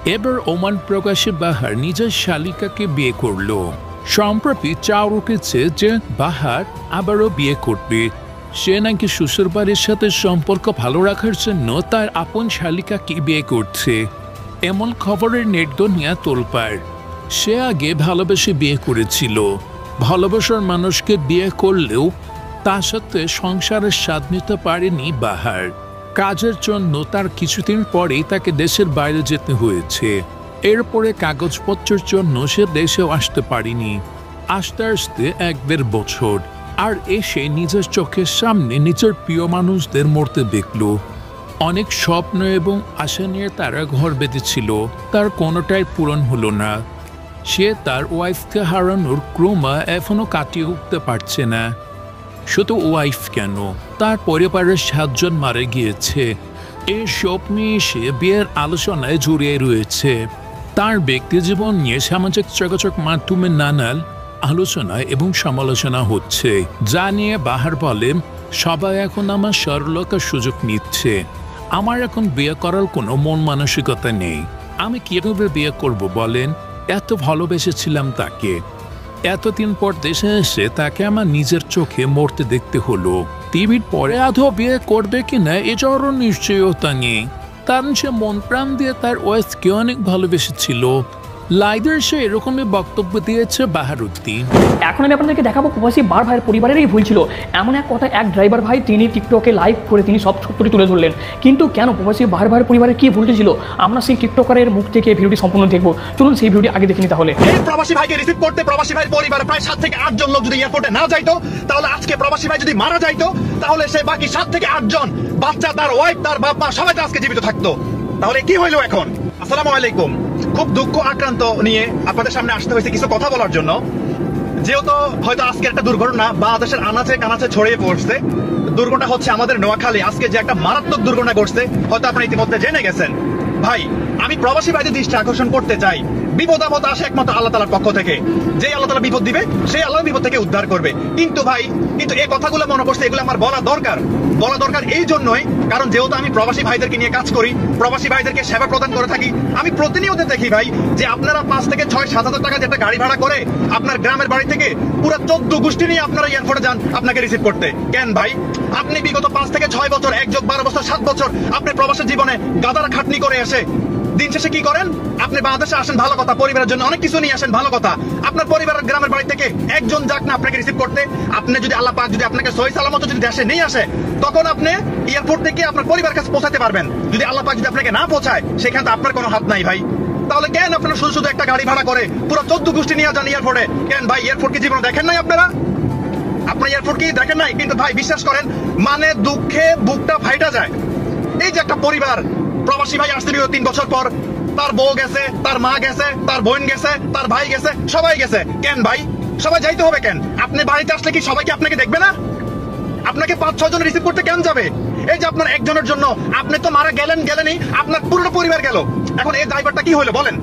এবার ওমান প্রকাশে বাহার নিজের শালিকাকে বিয়ে করলো। সম্প্রতি চাউর উঠেছে যে বাহার আবারও বিয়ে করবে। সে নাকি শ্বশুরবাড়ির সাথে সম্পর্ক ভালো রাখার জন্য তার আপন শালিকাকে বিয়ে করছে। এমন খবরের নেট দুনিয়া তোলপাড়। সে আগে ভালোবেসে বিয়ে করেছিল। ভালোবাসার মানুষকে বিয়ে করলেও তার সাথে সংসারের স্বাদ নিতে পারেনি বাহার। কাজের জন্য তার কিছুদিন পরেই তাকে দেশের বাইরে যেতে হয়েছে। এরপরে কাগজপত্রের জন্য সে দেশেও আসতে পারেনি। আস্তে আস্তে 1-1.5 বছর। আর এসে নিজের চোখের সামনে নিজের প্রিয় মানুষদের মরতে দেখল। অনেক স্বপ্ন এবং আশা নিয়ে তারা ঘর বেঁধেছিল, তার কোনোটাই পূরণ হলো না। সে তার ওয়াইফকে হারানোর ক্রমা এখনো কাটিয়ে উঠতে পারছে না। শুধু ওয়াইফ কেন, তার পরিবারের 7 জন মারা গিয়েছে। এই সব নিয়ে সে বিয়ের আলোচনায় জড়িয়ে রয়েছে। তার ব্যক্তিজীবন নিয়ে সামাজিক যোগাযোগ মাধ্যমে নানান আলোচনা এবং সমালোচনা হচ্ছে, যা নিয়ে বাহার বলেন, সবাই এখন আমার সরলতার সুযোগ নিচ্ছে। আমার এখন বিয়ে করার কোনো মন মানসিকতা নেই। আমি কিভাবে বিয়ে করব বলেন? এত ভালোবেসেছিলাম তাকে। এতদিন পর দেশে এসে তাকে আমার নিজের চোখে মরতে দেখতে হলো। টিভির পরে আদৌ বিয়ে করবে কিনা এটারও নিশ্চয়তা নেই, কারণ সে মন প্রাণ দিয়ে তার ওয়াইফকে অনেক ভালোবেসেছিল। লাইভের সে এরকমই বক্তব্য দিয়েছে বাহারুদ্দিন। এখন আমি আপনাদেরকে দেখাবো প্রবাসী বার ভাইয়ের পরিবারেরই ভুল ছিল। এমন এক কথা, এক ড্রাইভার ভাই তিনি টিকটকে লাইভ করে তিনি সব সত্যটি তুলে ধরলেন। কিন্তু কেন প্রবাসী বার ভাইয়ের পরিবারের কি ভুলটি ছিল, আমরা সেই টিকটকারের মুখ থেকে ভিডিওটি সম্পূর্ণ দেখবো। চলুন সেই ভিডিওটি আগে দেখে নিই। তাহলে এই প্রবাসী ভাইকে রিসিভ করতে প্রবাসী ভাইয়ের পরিবার প্রায় 7 থেকে 8 জন লোক যদি এয়ারপোর্টে না যাইতো, তাহলে আজকে প্রবাসী ভাই যদি মারা যাইতো, তাহলে সে বাকি 7 থেকে 8 জন বাচ্চা, তার ওয়াইফ, তার বাপ মা সবাই আজকে জীবিত থাকতো। তাহলে কি হইলো এখন? আসসালামু আলাইকুম। খুব দুঃখ আক্রান্ত নিয়ে আপনাদের সামনে আসতে হয়েছে কিছু কথা বলার জন্য। যেহেতু হয়তো আজকে একটা দুর্ঘটনা বাংলাদেশের আনাচে কানাচে ছড়িয়ে পড়ছে। দুর্ঘটনা হচ্ছে আমাদের নোয়াখালী আজকে যে একটা মারাত্মক দুর্ঘটনা ঘটছে, হয়তো আপনারা ইতিমধ্যে জেনে গেছেন। ভাই, আমি প্রবাসী ভাইদের দৃষ্টি আকর্ষণ করতে চাই, বিপদ আপদ আসে একমাত্র আল্লাহ তাআলার পক্ষ থেকে। যে আল্লাহ তাআলা বিপদ দিবে, সেই আল্লাহ বিপদ থেকে উদ্ধার করবে। কিন্তু ভাই, এই কথাগুলো মনে করছে, এগুলো আমার বলা দরকার এই জন্যই, কারণ যেহেতু আমি প্রবাসী ভাইদেরকে নিয়ে কাজ করি, প্রবাসী ভাইদেরকে সেবা প্রদান করে থাকি। আমি প্রতিনিয়ত দেখি ভাই যে আপনারা 5 থেকে 6-7 হাজার টাকা দিয়ে একটা গাড়ি ভাড়া করে আপনার গ্রামের বাড়ি থেকে পুরো 14 গোষ্ঠী নিয়ে আপনারা এয়ারপোর্টে যান আপনাকে রিসিভ করতে। কেন ভাই? আপনি বিগত 5 থেকে 6 বছর, 1+12 বছর, 7 বছর আপনি প্রবাসের জীবনে গাদার খাটনি করে এসে দিন শেষে কি করেন? আপনি বাংলাদেশে আসেন ভালো কথা, পরিবারের জন্য অনেক কিছু নিয়ে আসেন ভালো কথা। আপনার পরিবারের গ্রামের বাড়ি থেকে একজন যাক না আপনাকে রিসিভ করতে। আপনি যদি আল্লাহ পাক যদি আপনাকে সহি সালামত যদি দেশে নিয়ে আসে, তখন আপনি এয়ারপোর্ট থেকে আপনার পরিবার কাছে পৌঁছাতে পারবেন। যদি আল্লাহ পাক যদি আপনাকে না পৌঁছায়, সেখানে তো আপনার কোনো হাত নাই ভাই। তাহলে কেন আপনারা শুধু শুধু একটা গাড়ি ভাড়া করে পুরো 14 গোষ্ঠী নিয়ে যান এয়ারপোর্টে? কেন ভাই? এয়ারপোর্ট কি জীবনে দেখেন নাই আপনারা? আপনার এয়ারপোর্ট কি দেখেন নাই? কিন্তু ভাই বিশ্বাস করেন, মানে দুঃখে বুকটা ফাইটা যায়। এই যে একটা পরিবার, প্রবাসী ভাই আসতে 3 বছর পর, তার বউ গেছে, তার মা গেছে, তার বোন গেছে, তার ভাই গেছে, সবাই গেছে। কেন ভাই? সবাই যাইতে হবে কেন? আপনি বাড়িতে আসলে কি সবাইকে আপনাকে দেখবে না? আপনাকে 5-6 জন রিসিভ করতে কেন যাবে? এই যে আপনার একজনের জন্য আপনি তো মারা গেলেনই, আপনার পুরোটা পরিবার গেল। এখন এই ড্রাইভারটা কি হলো বলেন?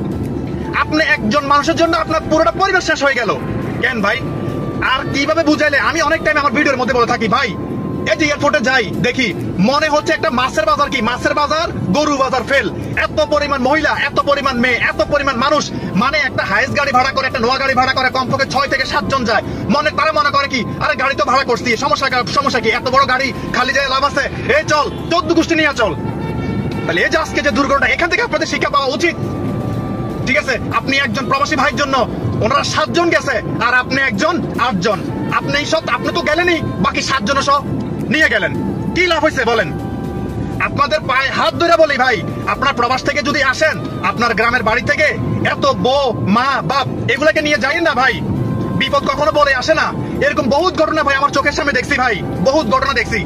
আপনি একজন মানুষের জন্য আপনার পুরোটা পরিবার শেষ হয়ে গেল। কেন ভাই? আর কিভাবে বুঝাইলে? আমি অনেক টাইম আমার ভিডিওর মধ্যে বলে থাকি ভাই, এই যে এয়ারপোর্টে যাই দেখি মনে হচ্ছে একটা মাছের বাজার, কি মাছের বাজার, গরু বাজার ফেল। এত পরিমাণ মহিলা, এত পরিমাণ মেয়ে, এত পরিমাণ মানুষ। মানে একটা হাইস গাড়ি ভাড়া করে, একটা নোয়া গাড়ি ভাড়া করে কমপক্ষে 6 থেকে 7 জন যায়। তারা মনে করে কি, আরে গাড়ি তো ভাড়া করছি, সমস্যা কি? এত বড় গাড়ি খালি যায় লাভ আছে? এই চল 14 গোষ্ঠী নিয়ে চল। তাহলে এই যে আজকে যে দুর্ঘটনা, এখান থেকে আপনাদের শিক্ষা পাওয়া উচিত। ঠিক আছে, আপনি একজন প্রবাসী ভাইয়ের জন্য ওনারা 7 জন গেছে, আর আপনি একজন 8 জন। আপনি তো গেলেনই, বাকি 7 জন সহ নিয়ে গেলেন। কি লাভ হয়েছে বলেন? আপনাদের পায়ে হাত ধরে বলি ভাই, আপনার প্রবাস থেকে যদি আসেন, আপনার গ্রামের বাড়ি থেকে এত বউ, মা, বাপ এগুলাকে নিয়ে যাই না ভাই। বিপদ কখনো বলে আসে না। এরকম বহুত ঘটনা ভাই আমার চোখের সামনে দেখছি ভাই, বহুত ঘটনা দেখছি।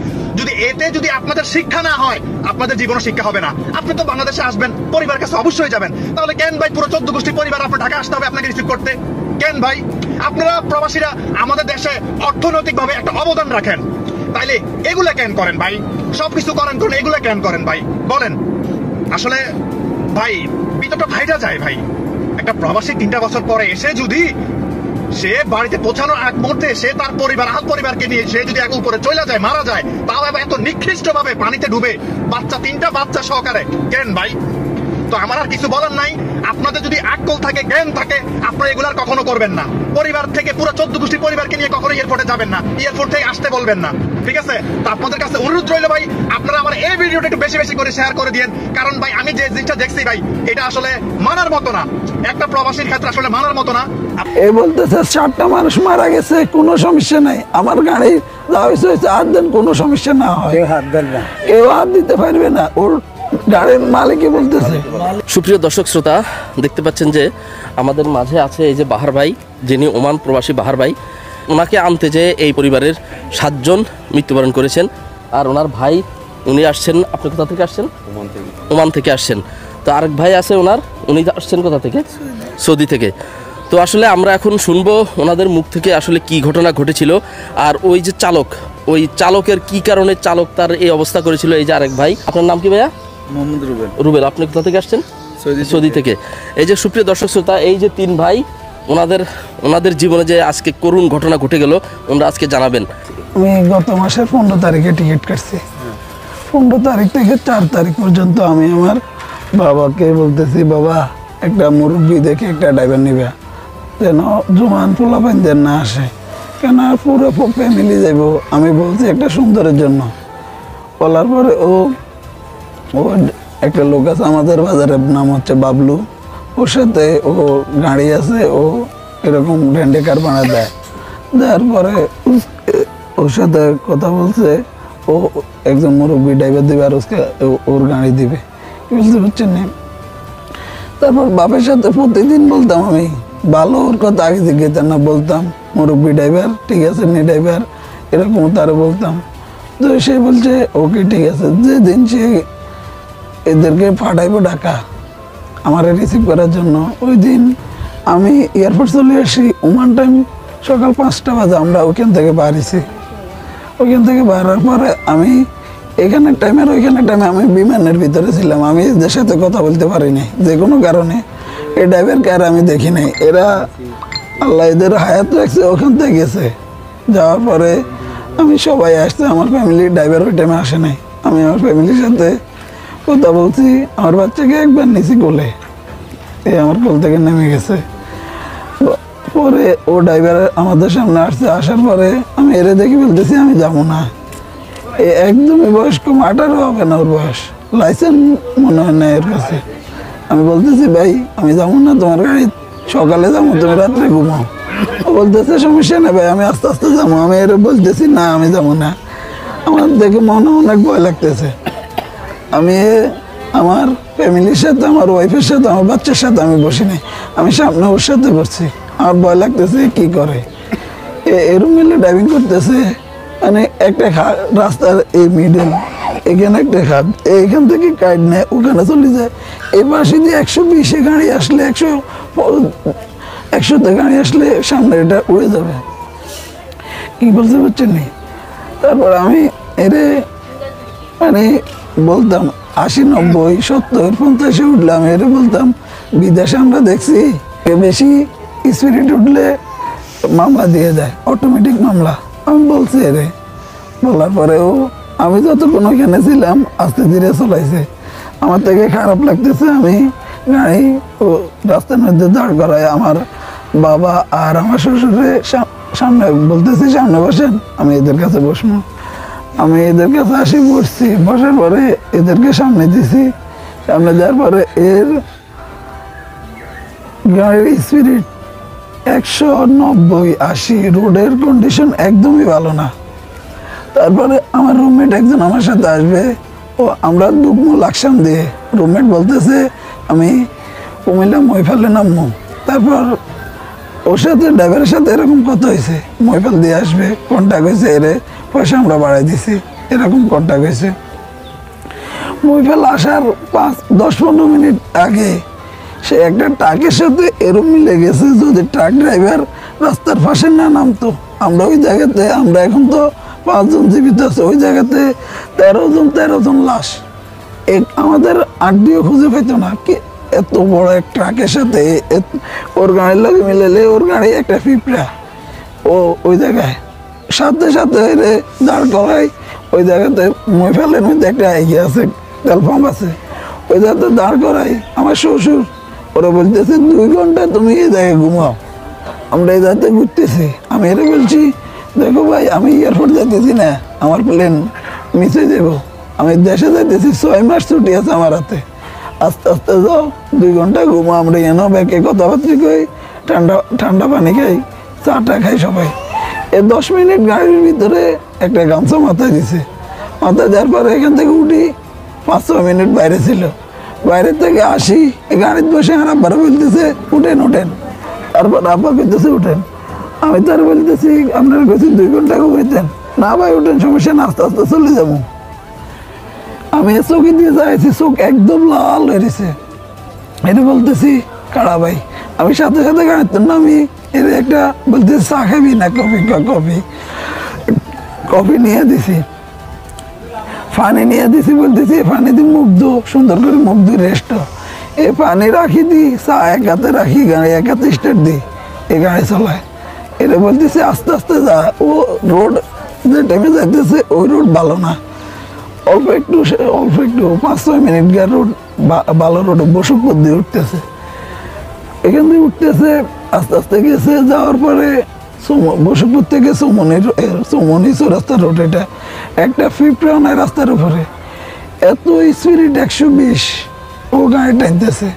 যদি আপনাদের শিক্ষা না হয়, আপনাদের জীবনে শিক্ষা হবে না। আপনি তো বাংলাদেশে আসবেন, পরিবার কাছে অবশ্যই যাবেন। তাহলে কেন ভাই পুরো 14 গোষ্ঠী পরিবার আপনার ঢাকা আসতে হবে আপনাকে রিসিভ করতে? কেন ভাই? আপনারা প্রবাসীরা আমাদের দেশে অর্থনৈতিক ভাবে একটা অবদান রাখেন, তাইলে এগুলা কেন করেন ভাই? সবকিছু করেন, এগুলা কেন করেন ভাই বলেন? আসলে ভাই ভিতরটা ফাইটা যায় ভাই। একটা প্রবাসী 3টা বছর পরে এসে যদি সে বাড়িতে পৌঁছানোর আগ মুহূর্তে সে তার পরিবারকে নিয়ে সে যদি এক উপরে চলে যায়, মারা যায়, তাও এত নিকৃষ্ট ভাবে পানিতে ডুবে, 3টা বাচ্চা সহকারে, কেন ভাই? তো আমার আর কিছু বলার নাই। আপনাদের যদি আকল থাকে, জ্ঞান থাকে, আপনারা এগুলার কখনো করবেন না। পরিবার থেকে পুরো 14 গোষ্ঠী পরিবারকে নিয়ে কখনো এয়ারপোর্টে যাবেন না, এয়ারপোর্ট থেকে আসতে বলবেন না, ঠিক আছে? তো আপনাদের কাছে অনুরোধ রইল ভাই, আপনারা আমার এই ভিডিওটা একটু বেশি বেশি করে শেয়ার করে দিয়েন। কারণ ভাই আমি যে জিনিসটা দেখছি ভাই, এটা আসলে মানার মতো না, একটা প্রবাসীর ক্ষেত্রে আসলে মানার মতো না। এই বলতেছে 7টা মানুষ মারা গেছে, কোনো সমস্যা নাই, আমার গাড়ি যা হয়েছে হাত দেন, কোনো সমস্যা না হয়, কেউ হাত দিতে পারবে না, ওর গাড়ির মালিকই বলতেছে। সুপ্রিয় দর্শক শ্রোতা, দেখতে পাচ্ছেন যে আমাদের মাঝে আছে এই যে বাহার ভাই, যিনি ওমান প্রবাসী বাহার ভাই। ওনাকে আনতে যে এই পরিবারের 7 জন মৃত্যুবরণ করেছেন। আর ওনার ভাই, উনি আসছেন, আপনি কোথা থেকে আসছেন? ওমান থেকে আসছেন। তো আরেক ভাই আছে ওনার, উনি আসছেন কোথা থেকে? সৌদি থেকে। তো আসলে আমরা এখন শুনবো ওনাদের মুখ থেকে আসলে কি ঘটনা ঘটেছিল, আর ওই যে চালক, ওই চালকের কি কারণে চালক তার এই অবস্থা করেছিল। এই যে আরেক ভাই, আপনার নাম কি ভাইয়া? মোহাম্মদ রুবেল। রুবেল, আপনি কোথা থেকে আসছেন? সৌদি থেকে। এই যে সুপ্রিয় দর্শক শ্রোতা, এই যে 3 ভাই, ওনাদের জীবনে যে আজকে করুণ ঘটনা ঘটে গেল, ওনারা আজকে জানাবেন। আমি গত মাসের 15 তারিখে টিকিট কাটছি। 15 তারিখ থেকে 4 তারিখ পর্যন্ত আমি আমার বাবাকে বলতেছি, বাবা একটা মুরব্বী দেখে একটা ড্রাইভার নিবে, যেন জোয়ান পোলাপাইন যেন না আসে, কেন পুরো ফ্যামিলি যাইব। আমি বলছি একটা সুন্দরের জন্য। বলার পরে ও একটা লোক আছে আমাদের বাজারের, নাম হচ্ছে বাবলু, ওর সাথে ও গাড়ি আছে, ও এরকম রেন্টে কার বানা দেয়। দেওয়ার পরে ওর সাথে কথা বলছে, ও একজন মুরব্বী ড্রাইভার দিবে আর ওর গাড়ি দিবে, বুঝতে পারছেন না? তারপর বাপের সাথে প্রতিদিন বলতাম, আমি ভালো ওর কথা আগে জিজ্ঞেস না, বলতাম মুরব্বী ড্রাইভার ঠিক আছে, নি ড্রাইভার এরকম তারা বলতাম। তো সে বলছে ওকে ঠিক আছে। যেদিন সে এদেরকে পাঠাইবো ঢাকা আমার রিসিভ করার জন্য, ওই দিন আমি এয়ারপোর্ট চলে আসি। ওমান টাইম সকাল 5টা বাজে আমরা ওইখান থেকে বাড়িছি। ওইখান থেকে বাড়ার পরে আমি এখানে টাইমের ওইখানে টাইমে আমি বিমানের ভিতরে ছিলাম। আমি এদের সাথে কথা বলতে পারিনি যে কোনো কারণে। এই ড্রাইভারকে আর আমি দেখি নাই। এরা আল্লাহ এদের হায়াত রাখছে, ওখান থেকে গেছে। যাওয়ার পরে আমি সবাই আসছে, আমার ফ্যামিলি, ড্রাইভার ওই টাইমে আসে নাই। আমি আমার ফ্যামিলির সাথে কথা বলছি, আমার বাচ্চাকে একবার নিচে কোলে, এই আমার কোল থেকে নেমে গেছে। পরে ও ড্রাইভার আমাদের সামনে আসছে, আসার পরে আমি এরে দেখে বলতেছি আমি যাবো না। একদমই বয়স কম, 18 হবে না ওর বয়স, লাইসেন্স মনে হয় না এর কাছে। আমি বলতেছি ভাই আমি যাবো না, তোমার গাড়ি সকালে যাবো, তুমি রাত্রে ঘুমাও। ও বলতেছে সমস্যা না ভাই, আমি আস্তে আস্তে যাবো। আমি এর বলতেছি না আমি যাবো না, আমার দেখে মনে অনেক ভয় লাগতেছে। আমি আমার ফ্যামিলির সাথে, আমার ওয়াইফের সাথে, আমার বাচ্চার সাথে আমি বসি নাই, আমি সামনে ওর সাথে বসছি। আমার ভয় লাগতেছে কি করে এরম মিলে ড্রাইভিং করতেছে, মানে একটা রাস্তার এই মিডল, এখানে একটা খাদ, এইখান থেকে কাট নেয় ওখানে চলে যায়। এই পাশে দিয়ে 120-এ গাড়ি আসলে, 100-তে গাড়ি আসলে সামনে এটা উড়ে যাবে, কি বলতে পারছেন নি? তারপর আমি এরে মানে বলতাম 80, 90, 70, 50-এ উঠলে আমি এরে বলতাম, বিদেশে আমরা দেখছি বেশি স্পিরিট উঠলে মামলা দিয়ে দেয়, অটোমেটিক মামলা। আমি বলছি এরে, বলার পরেও আমি যতক্ষণ ওইখানে ছিলাম আস্তে ধীরে চলাইছে। আমার থেকে খারাপ লাগতেছে। আমি গাড়ি ও রাস্তার মধ্যে দাঁড় করায় আমার বাবা আর আমার শ্বশুরে সামনে, বলতেছি সামনে বসেন, আমি এদের কাছে বসবো। আমি এদের কাছে আসি, বসছি, বসার পরে এদেরকে সামনে দিছি। সামনে দেওয়ার পরে এর গাড়ির স্পিরিট 190, 80, রোডের কন্ডিশন একদমই ভালো না। তারপরে আমার রুমমেট একজন আমার সাথে আসবে, ও আমরা ঢুকবো লাকসাম দিয়ে। রুমমেট বলতেছে আমি কুমিল্লা মহিফালে নামবো। তারপর ওর সাথে ড্রাইভারের সাথে এরকম কথা হয়েছে, মহিফাল দিয়ে আসবে, কন্ট্যাক্ট হয়েছে, এরে পয়সা আমরা বাড়াই দিছি, এরকম কন্ট্যাক্ট হয়েছে। মহিফাল আসার 10-15 মিনিট আগে সে একটা ট্রাকের সাথে এরম মিলে গেছে, যদি ট্রাক ড্রাইভার রাস্তার পাশে না নামতো, আমরা ওই জায়গাতে, আমরা এখন তো 5 জন জীবিত আছে, ওই জায়গাতে 13 জন লাশ। আমাদের আড্ডিও খুঁজে পাইতো না। কি এত বড় এক ট্রাকের সাথে ওর গাড়ির লোক মিলেলে, ওর গাড়ি একটা পিঁপড়া, ও ওই জায়গায় সাথে সাথে দাঁড় করাই। ওই জায়গাতে মহিফালের মধ্যে একটা ইয়ে আছে, তেল পাম্প আছে, ওই যাতে দাঁড় করাই আমার শ্বশুর, ওরা বলতেছে 2 ঘন্টা তুমি এই জায়গায় ঘুমাও, আমরা এই যাতে ঘুরতেছি। আমি এরা বলছি দেখো ভাই আমি এয়ারপোর্ট যাইতেছি না, আমার প্লেন মিস হয়ে যাবো, আমি দেশে যাইতেছি, 6 মাস ছুটি আছে আমার হাতে, আস্তে আস্তে যাও 2 ঘন্টা ঘুমো, আমরা এনে ব্যাকে কথাবার্তা কই, ঠান্ডা ঠান্ডা পানি খাই, চাটা খাই সবাই। এই 10 মিনিট গাড়ির ভিতরে একটা গামছা মাথায় দিছে, মাথায় দেওয়ার পরে এখান থেকে উঠি, 5-6 মিনিট বাইরে ছিল, বাইরে থেকে আসি গাড়িতে বসে আর আব্বারা বলতেছে উঠেন উঠেন, তারপর আব্বা বলতেছে উঠেন, আমি তার বলতেছি আপনার কাছে 2 ঘন্টা ঘুমাইতেন, না ভাই উঠেন সমস্যা না, আস্তে আস্তে চলে যাবো। আমি চোখে দিয়ে যাইছি, চোখ একদম লাল হয়েছে, এটা বলতেছি কাড়া ভাই, আমি সাথে সাথে গাড়িতে নামি এর একটা বলতেছি চা খাবি না কফি, কফি নিয়ে দিছি, পানি নিয়ে দিছি, বলতেছি পানি দিয়ে মুখ দো, সুন্দর করে মুখ দিয়ে রেস্ট, এই পানি রাখি দিই, চা এক হাতে রাখি, গাড়ি এক হাতে স্টার্ট দিই, এই গাড়ি চালায়। এটা বলতেছি আস্তে আস্তে যা, ও রোড যে টাইমে যাইতেছে ওই রোড ভালো না, অল্প একটু 5-6 মিনিট গিয়ে রোড ভালো রোড বসুপুর দিয়ে উঠতেছে, এখান দিয়ে উঠতেছে আস্তে আস্তে গেছে, যাওয়ার পরে বসুপুর থেকে চৌমনি চৌরাস্তা রোড, এটা একটা ফিপ্রানের রাস্তার উপরে, এত স্পিরিট 120 ও গাড়ি টানতেছে,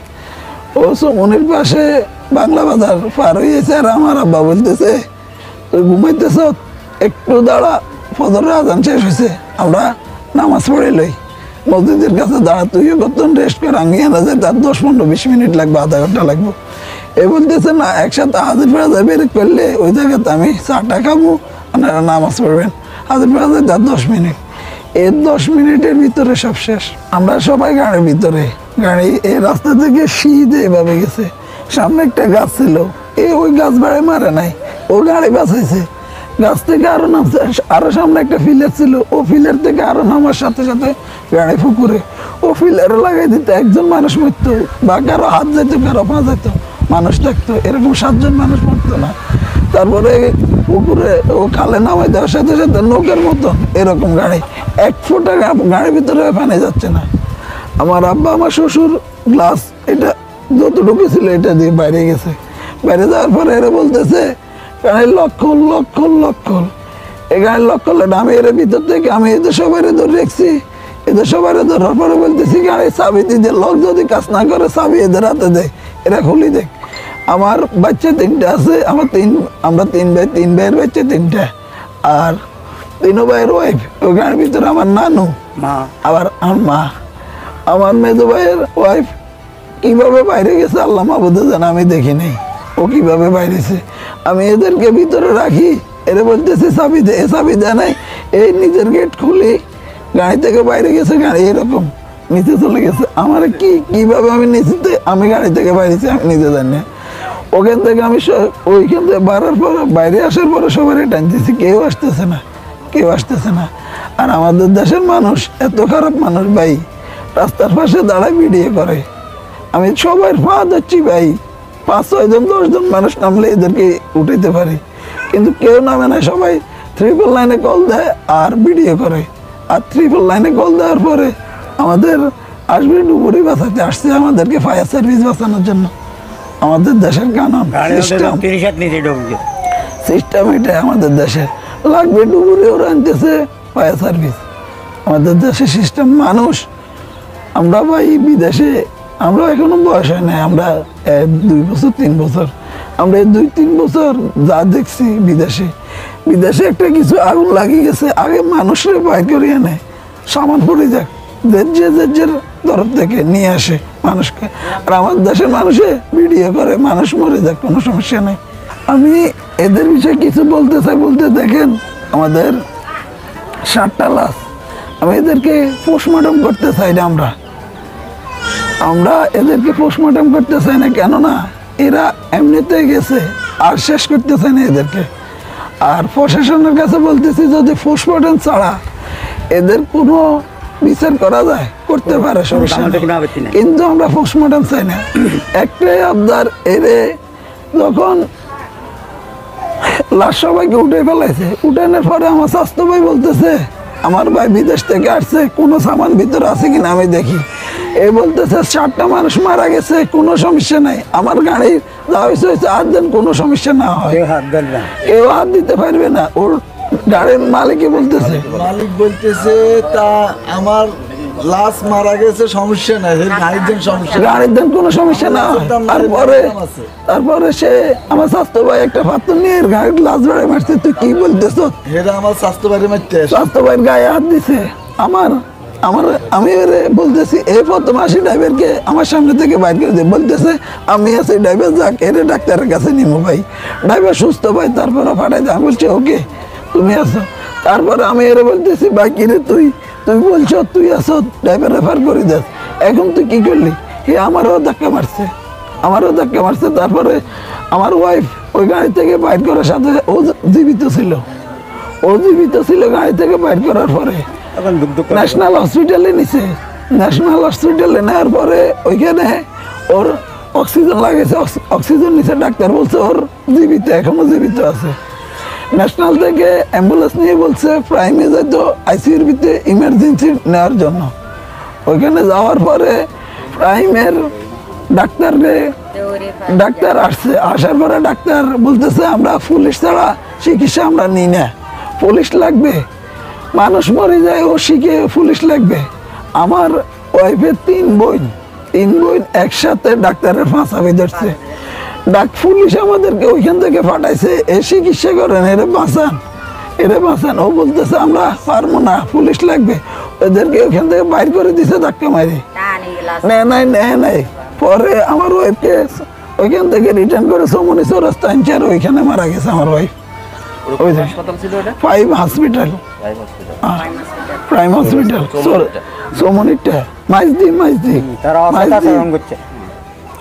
ও চৌমনির পাশে বাংলা বাজার পার হয়েছে, আর আমার আব্বা বলতেছে তুই ঘুমাইতেছ, একটু দাঁড়া, ফজরের আজান শেষ হয়েছে, আমরা নামাজ পড়ে লই, মসজিদের কাছে দাঁড়া, তুইও কতক্ষণ রেস্ট কর, আমি আনা যায় তার 10-15-20 মিনিট লাগবে, আধা ঘন্টা লাগবে। এ বলতেছে না একসাথে হাজির পাড়া যায়, বের করলে ওই জায়গাতে আমি চাটা খাবো, আপনারা নামাজ পড়বেন, হাজির পাড়া যায় তার 10 মিনিট, এর 10 মিনিটের ভিতরে সব শেষ। আমরা সবাই গাড়ির ভিতরে, গাড়ি এই রাস্তা থেকে শীতে এভাবে গেছে, সামনে একটা গাছ ছিল, ওই গাছ বাড়ে মারে নাই, ও গাড়ি বাঁচাইছে, গাছ থেকে আরো নামছে, আরো সামনে একটা ফিলার ছিল, ও ফিলার থেকে আরো নামার সাথে সাথে গাড়ি পুকুরে, ও ফিলারে লাগাই দিত, একজন মানুষ মরতো, বা কারো হাত যেত, কারো পা যেত, মানুষ থাকতো, এরকম 7 জন মানুষ মরতো না। তারপরে পুকুরে ও খালে নামাই দেওয়ার সাথে সাথে নৌকার মতন এরকম গাড়ি, 1 ফুটা গাড়ির ভিতরে পানি যাচ্ছে না। আমার আব্বা আমার শ্বশুর গ্লাস এটা যতটুকু ছিল এটা দিয়ে বাইরে গেছে, বাইরে যাওয়ার পরে এরা বলতেছে গাড়ির লক্ষল, এই গাড়ির লক্ষল, আমি এর ভিতর থেকে আমি এদের সবাই ধরে রেখছি, এদের সবাই ধরার পরে বলতেছি গাড়ির চাবি দিয়ে লক যদি কাজ না করে চাবি এদের হাতে দেয়, এরা খুলি দেখ। আমার বাচ্চা 3টা আছে, আমরা 3 ভাই, 3 ভাইয়ের বাচ্চা 3টা, আর 3 ভাইয়ের ওয়াইফ, ওই গাড়ির ভিতরে আমার নানু, আবার আমার মা, আমার মেজো ভাইয়ের ওয়াইফ কিভাবে বাইরে গেছে আল্লাহ মাহবুদে জানে, আমি দেখি নাই ও কিভাবে বাইরেছে। আমি এদেরকে ভিতরে রাখি, এরা বলতেছে চাবি দে, চাবি দেয় নাই, এই নিজের গেট খুলি, গাড়ি থেকে বাইরে গেছে, গাড়ি এরকম নিচে চলে গেছে। আমার কিভাবে আমি নিচেতে, আমি গাড়ি থেকে বাইরেছি আমি নিজে জানি। ওখান থেকে আমি ওইখান থেকে বাড়ার পর বাইরে আসার পরে সবাই টানতেছি, কেউ আসতেছে না। আর আমাদের দেশের মানুষ এত খারাপ মানুষ ভাই, রাস্তার পাশে দাঁড়ায় ভিডিও করে, আমি সবাই পা ধরছি ভাই, 5-6 জন 10 জন মানুষ নামলে এদেরকে উঠাইতে পারি, কিন্তু কেউ নামে না, সবাই 999 কল দেয় আর ভিডিও করে, আর 999 কল দেওয়ার পরে আমাদের আসবে ডুবুরি বাঁচাতে, আসছে আমাদেরকে ফায়ার সার্ভিস বাঁচানোর জন্য। আমাদের দেশের কানুন সিস্টেম এটা, আমাদের দেশে লাগবে ডুবুরি, ওরা আনতেছে ফায়ার সার্ভিস, আমাদের দেশের সিস্টেম। মানুষ আমরা ভাই বিদেশে, আমরা এখনো বয়স হয় নাই, আমরা 2 বছর 3 বছর, আমরা 2-3 বছর যা দেখছি বিদেশে একটা কিছু আগুন লাগিয়ে গেছে, আগে মানুষের বাইর করিয়ে নেয়, সামান পড়ে যাক, যে তরফ থেকে নিয়ে আসে মানুষকে, আর আমার দেশের মানুষে ভিডিও করে, মানুষ মরে যাক, কোনো সমস্যা নেই। আমি এদের বিষয়ে কিছু বলতে চাই, বলতে দেখেন আমাদের 7টা লাশ, আমি এদেরকে পোস্টমর্টম করতে চাই না, আমরা এদেরকে পোস্টমর্টম করতে চাই না, কেননা এরা এমনিতে গেছে, আর শেষ করতে চাই না এদেরকে। আর প্রশাসনের কাছে বলতেছি যদি পোস্টমর্টম ছাড়া এদের কোনো বিচার করা যায়, করতে পারে, সমস্যা নেই, কিন্তু আমরা পোস্টমর্টম চাই না। একটাই আবদার, এরে যখন লাশ সবাইকে উঠে ফেলাইছে, উঠানোর পরে আমার স্বাস্থ্য ভাই বলতেছে আমার ভাই বিদেশ থেকে আসছে, কোনো সামান ভিতরে আছে কিনা আমি দেখি, এ বলতেছে 7টা মানুষ মারা গেছে, কোনো সমস্যা নাই, আমার গাড়ির যা হয়েছে হাত দেন, কোনো সমস্যা না হয়। কেউ হাত দিতে পারবে না। ওর গাড়ির মালিকই বলতেছে, মালিক বলতেছে তা আমার লাশ মারা গেছে, সমস্যা নাই, গাড়ির জন্য সমস্যা, গাড়ির দেন কোনো সমস্যা না হয়। তারপরে সে আমার স্বাস্থ্য ভাই একটা পাত্র নিয়ে গাড়ির লাশ ধরে মারছে। তুই কি বলতেছ? এরা আমার স্বাস্থ্য বাড়ি মারতে স্বাস্থ্য ভাইয়ের গায়ে হাত দিছে। আমি বলতেছি এই প্রথম আসি ড্রাইভারকে আমার সামনে থেকে বাইর করে দিয়ে বলতেছে আমি আছি, ড্রাইভার যাক, এর ডাক্তারের কাছে নিবো ভাই, ড্রাইভার সুস্থ ভাই, তারপরে ফাটাই দেয়। আমি বলছি ওকে তুমি আসো। তারপরে আমি এর বলতেছি ভাই কিরে তুই বলছো তুই আসো, ড্রাইভার রেফার করে দেস, এখন তুই কি করলি? আমারও ধাক্কা মারছে। তারপরে আমার ওয়াইফ ওই গাড়ি থেকে বাইর করার সাথে ও জীবিত ছিল, গাড়ি থেকে বাইর করার পরে ন্যাশনাল হসপিটালে নিছে। ন্যাশনাল হসপিটালে নেওয়ার পরে ওইখানে ওর অক্সিজেন লাগেছে, অক্সিজেন নিছে। ডাক্তার বলছে ওর জীবিত, এখনো জীবিত আছে। ন্যাশনাল থেকে অ্যাম্বুলেন্স নিয়ে বলছে প্রাইমে যাইতো আইসিইউর ভিতরে ইমার্জেন্সি নেওয়ার জন্য। ওইখানে যাওয়ার পরে প্রাইমের ডাক্তার আসছে। আসার পরে ডাক্তার বলতেছে আমরা পুলিশ ছাড়া চিকিৎসা আমরা নিই না, পুলিশ লাগবে, মানুষ মরে যায় ও শিখে পুলিশ লাগবে। আমার ওয়াইফের 3 বোন একসাথে ডাক্তারের ফাঁসাবি ধরছে। পুলিশ আমাদেরকে ওইখান থেকে পাঠাইছে, এ চিকিৎসা করেন, এরে বাঁচান। ও বলতেছে আমরা পারবো না, পুলিশ লাগবে। ওদেরকে ওইখান থেকে বাইর করে দিছে ধাক্কা মারি, নেয় নাই। পরে আমার ওয়াইফকে ওইখান থেকে রিটার্ন করে সমনি চৌরাস্তা আনছে, আর ওইখানে মারা গেছে আমার ওয়াইফ। প্রাইম হসপিটাল সোমনিটা মাইজদি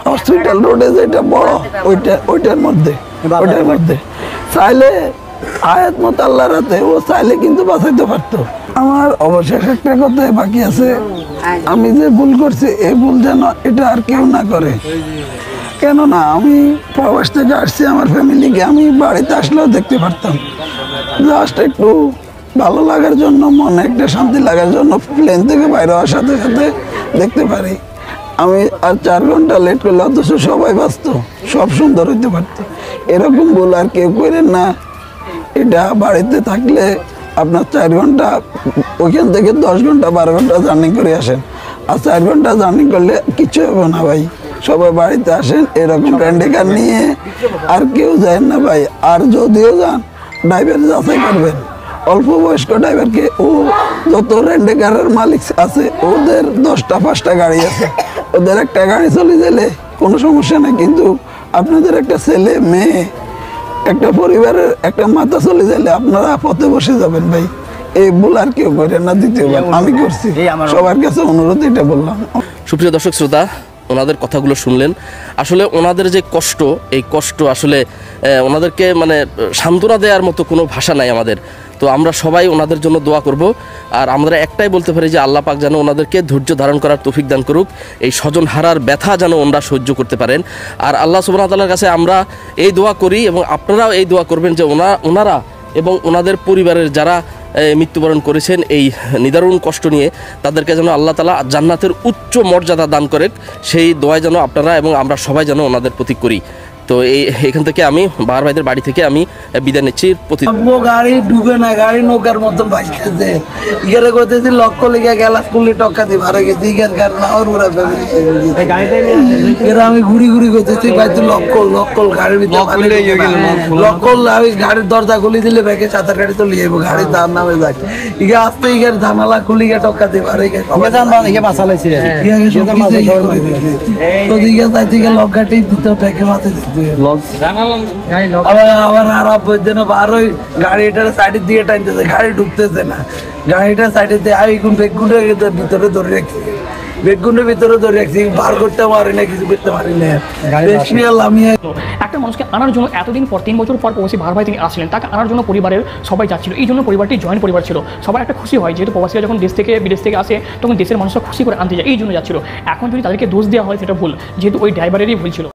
হসপিটাল রোডে যেটা বড় ওইটার মধ্যে চাইলে আয়াত মত আল্লাহর হাতে, ও চাইলে কিন্তু বাঁচাইতে পারতো। আমার অবশেষ একটা কথা বাকি আছে, আমি যে ভুল করছি এই ভুল যেন এটা আর কেউ না করে। কেননা আমি প্রবাস থেকে আসছি, আমার ফ্যামিলিকে আমি বাড়িতে আসলেও দেখতে পারতাম। জাস্ট একটু ভালো লাগার জন্য, মনে একটা শান্তি লাগার জন্য প্লেন থেকে বাইরে হওয়ার সাথে সাথে দেখতে পারি। আমি আর 4 ঘন্টা লেট করলে অথচ সবাই বাঁচত, সব সুন্দর হইতে পারত। এরকম ভুল আর কেউ করেন না। এটা বাড়িতে থাকলে আপনার 4 ঘন্টা, ওইখান থেকে 10 ঘন্টা 12 ঘন্টা জার্নি করে আসেন, আর 4 ঘন্টা জার্নি করলে কিচ্ছু হবে না ভাই। সবাই বাড়িতে আসেন, এরকম রেন্টেকার নিয়ে আর কেউ যায় না ভাই। আর যদিও যান, ড্রাইভার যাচাই করবেন, অল্প বয়স্ক ড্রাইভারকে। ও যত রেন্টেকারের মালিক আছে ওদের 10টা 5টা গাড়ি আছে, ওদের একটা গাড়ি চলে গেলে কোনো সমস্যা নেই। কিন্তু আপনাদের একটা ছেলে মেয়ে, একটা পরিবারের একটা মাথা চলে গেলে আপনারা পথে বসে যাবেন ভাই। এই ভুল আর কেউ করেন না, দ্বিতীয়বার আমি করছি। সবার কাছে অনুরোধ এটা বললাম। সুপ্রিয় দর্শক শ্রোতা, ওনাদের কথাগুলো শুনলেন। আসলে ওনাদের যে কষ্ট, এই কষ্ট আসলে ওনাদেরকে মানে সান্ত্বনা দেওয়ার মতো কোনো ভাষা নাই আমাদের। তো আমরা সবাই ওনাদের জন্য দোয়া করব। আর আমরা একটাই বলতে পারি যে আল্লাহ পাক যেন ওনাদেরকে ধৈর্য ধারণ করার তৌফিক দান করুক, এই স্বজন হারার ব্যথা যেন ওনারা সহ্য করতে পারেন। আর আল্লাহ সুবহানাহু ওয়া তাআলার কাছে আমরা এই দোয়া করি, এবং আপনারাও এই দোয়া করবেন যে ওনারা এবং ওনাদের পরিবারের যারা মৃত্যুবরণ করেছেন এই নিদারুণ কষ্ট নিয়ে, তাদেরকে যেন আল্লাহ তাআলা জান্নাতের উচ্চ মর্যাদা দান করে, সেই দোয়া যেন আপনারা এবং আমরা সবাই যেন ওনাদের প্রতি করি। তো এখান থেকে আমি বাহার ভাইদের বাড়ি থেকে আমি বিদায় নিচ্ছি। গাড়ি ডুবে না, গাড়ি নৌকার মতন বাইতেছে, ইগারে করতেছি লক্ষ্য লিখে গেলা কুলি টক্কা দিয়ে ভাড়া গেছি, ইগার গাড়ি না ওর উড়া এরা আমি ঘুরি করতেছি ভাই, তুই লক্কল গাড়ির ভিতরে লক্কল। আমি গাড়ির দরজা খুলি দিলে ব্যাগে 4 গাড়ি তো লিয়ে গাড়ির দাম নামে যাক, ইগা আসতে ইগার জানালা খুলি গিয়ে টক্কা দিয়ে ভাড়া গেছে, তো দিকে তাই থেকে লক্কাটি দিতে ব্যাগে মাথে দিতে আবার আরাপ যেন বারোই গাড়িটার সাইডের দিকে টানতেছে, গাড়ি ঢুকতেছে না, গাড়িটার সাইডে দিয়ে আমি বেগুনের ভিতরে ধরে রাখছি, বেগুনের ভিতরে ধরে রাখছি, বার করতে পারি না, কিছু করতে পারি না। একটা মানুষকে আনার জন্য এতদিন পর 3 বছর পর প্রবাসী বাহার ভাই তিনি আসছিলেন, তাকে আনার জন্য পরিবারের সবাই যাচ্ছিল। এই জন্য পরিবারটি জয়েন্ট পরিবার ছিল, সবার একটা খুশি হয়, যেহেতু প্রবাসীরা যখন দেশ থেকে বিদেশ থেকে আসে তখন দেশের মানুষরা খুশি করে আনতে যায়, এই জন্য যাচ্ছিল। এখন যদি তাদেরকে দোষ দেওয়া হয় সেটা ভুল, যেহেতু ওই ড্রাইভারেরই ভুল ছিল।